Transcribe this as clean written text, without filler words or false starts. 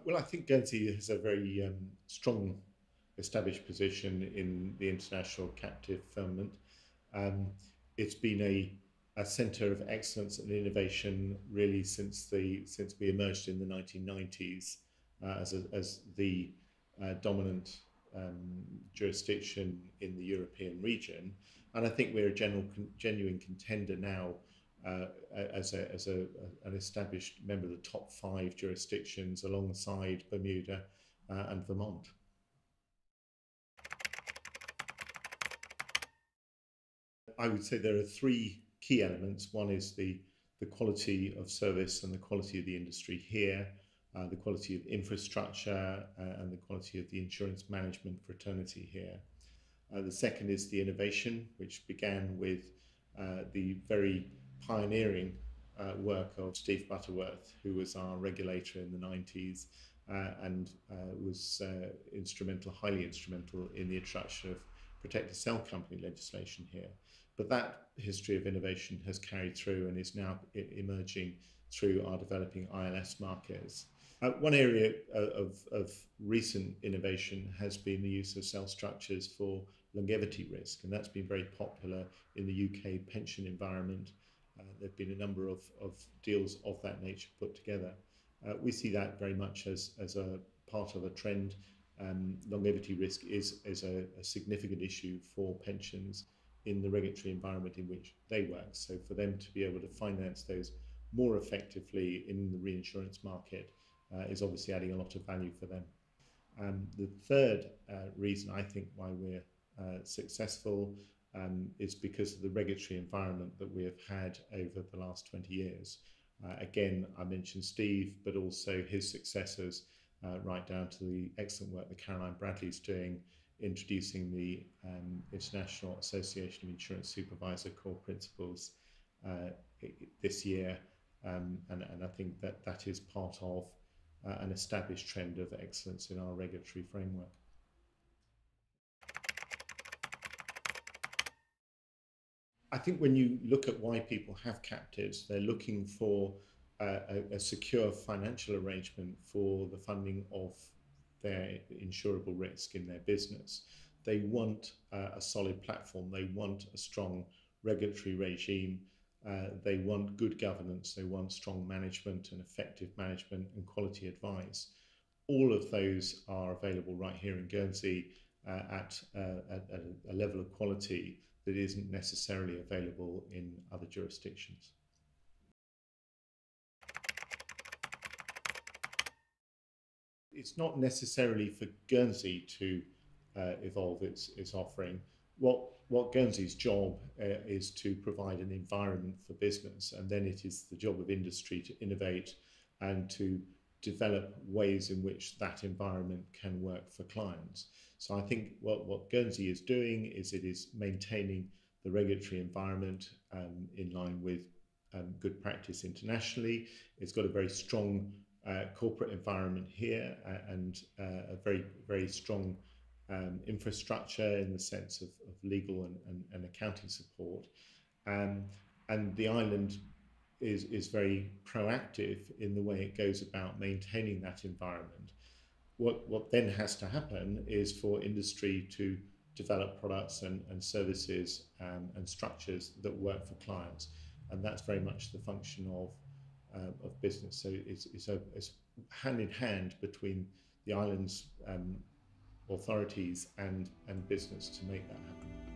Well, I think Guernsey has a very strong established position in the international captive firmament. Um, it's been a centre of excellence and innovation really since we emerged in the 1990s as the dominant jurisdiction in the European region, and I think we're a genuine contender now uh, an established member of the top five jurisdictions alongside Bermuda and Vermont. I would say there are three key elements. One is the quality of service and the quality of the industry here, the quality of infrastructure and the quality of the insurance management fraternity here. The second is the innovation, which began with the very pioneering work of Steve Butterworth, who was our regulator in the 90s and was highly instrumental in the introduction of protector cell company legislation here. But that history of innovation has carried through and is now emerging through our developing ILS markets. One area of recent innovation has been the use of cell structures for longevity risk, and that's been very popular in the UK pension environment. There have been a number of deals of that nature put together. We see that very much as a part of a trend. Longevity risk is a significant issue for pensions in the regulatory environment in which they work. So for them to be able to finance those more effectively in the reinsurance market is obviously adding a lot of value for them. The third reason I think why we're successful is because of the regulatory environment that we have had over the last 20 years. Again, I mentioned Steve, but also his successors, right down to the excellent work that Caroline Bradley's doing, introducing the International Association of Insurance Supervisor Core Principles this year. And I think that is part of an established trend of excellence in our regulatory framework. I think when you look at why people have captives, they're looking for a secure financial arrangement for the funding of their insurable risk in their business. They want a solid platform. They want a strong regulatory regime. They want good governance. They want strong management and effective management and quality advice. All of those are available right here in Guernsey at a level of quality that isn't necessarily available in other jurisdictions. It's not necessarily for Guernsey to evolve its offering. What Guernsey's job is to provide an environment for business, and then it is the job of industry to innovate and to develop ways in which that environment can work for clients. So I think what Guernsey is doing is it is maintaining the regulatory environment in line with good practice internationally. It's got a very strong corporate environment here and a very strong infrastructure in the sense of legal and accounting support. And the island is very proactive in the way it goes about maintaining that environment. What then has to happen is for industry to develop products and services and structures that work for clients, and that's very much the function of business. So it's hand in hand between the island's authorities and business to make that happen.